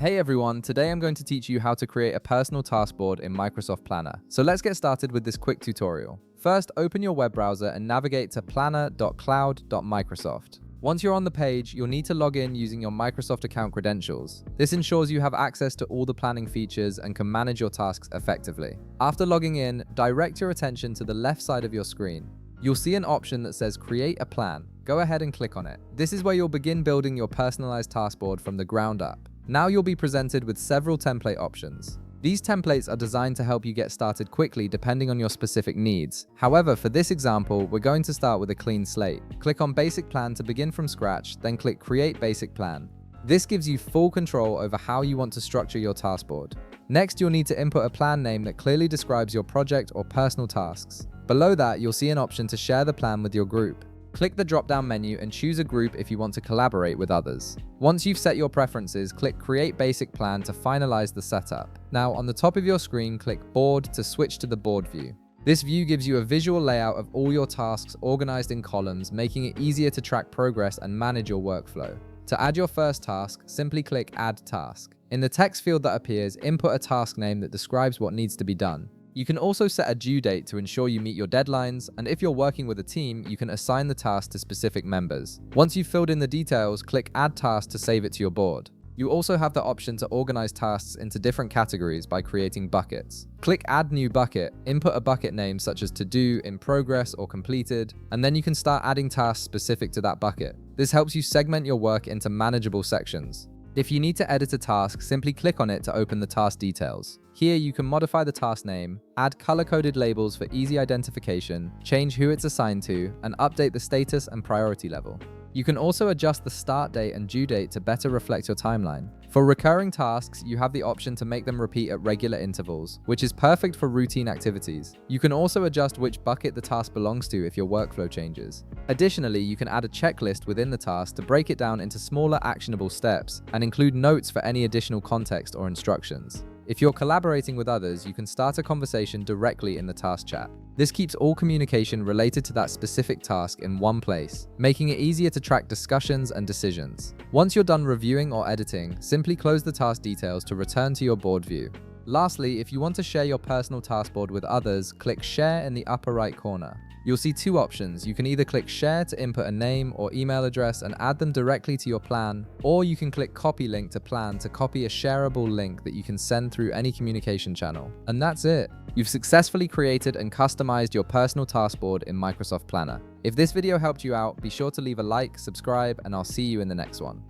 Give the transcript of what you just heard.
Hey everyone, today I'm going to teach you how to create a personal task board in Microsoft Planner. So let's get started with this quick tutorial. First, open your web browser and navigate to planner.cloud.microsoft. Once you're on the page, you'll need to log in using your Microsoft account credentials. This ensures you have access to all the planning features and can manage your tasks effectively. After logging in, direct your attention to the left side of your screen. You'll see an option that says Create a Plan. Go ahead and click on it. This is where you'll begin building your personalized task board from the ground up. Now you'll be presented with several template options. These templates are designed to help you get started quickly depending on your specific needs. However, for this example, we're going to start with a clean slate. Click on Basic Plan to begin from scratch, then click Create Basic Plan. This gives you full control over how you want to structure your task board. Next, you'll need to input a plan name that clearly describes your project or personal tasks. Below that, you'll see an option to share the plan with your group. Click the drop-down menu and choose a group if you want to collaborate with others. Once you've set your preferences, click Create Basic Plan to finalize the setup. Now, on the top of your screen, click Board to switch to the board view. This view gives you a visual layout of all your tasks organized in columns, making it easier to track progress and manage your workflow. To add your first task, simply click Add Task. In the text field that appears, input a task name that describes what needs to be done. You can also set a due date to ensure you meet your deadlines, and if you're working with a team, you can assign the task to specific members. Once you've filled in the details, click Add Task to save it to your board. You also have the option to organize tasks into different categories by creating buckets. Click Add New Bucket, input a bucket name such as To Do, In Progress, or Completed, and then you can start adding tasks specific to that bucket. This helps you segment your work into manageable sections. If you need to edit a task, simply click on it to open the task details. Here you can modify the task name, add color-coded labels for easy identification, change who it's assigned to, and update the status and priority level. You can also adjust the start date and due date to better reflect your timeline. For recurring tasks, you have the option to make them repeat at regular intervals, which is perfect for routine activities. You can also adjust which bucket the task belongs to if your workflow changes. Additionally, you can add a checklist within the task to break it down into smaller actionable steps and include notes for any additional context or instructions. If you're collaborating with others, you can start a conversation directly in the task chat. This keeps all communication related to that specific task in one place, making it easier to track discussions and decisions. Once you're done reviewing or editing, simply close the task details to return to your board view. Lastly, if you want to share your personal task board with others, click Share in the upper right corner. You'll see two options. You can either click Share to input a name or email address and add them directly to your plan, or you can click Copy Link to Plan to copy a shareable link that you can send through any communication channel. And that's it. You've successfully created and customized your personal task board in Microsoft Planner. If this video helped you out, be sure to leave a like, subscribe, and I'll see you in the next one.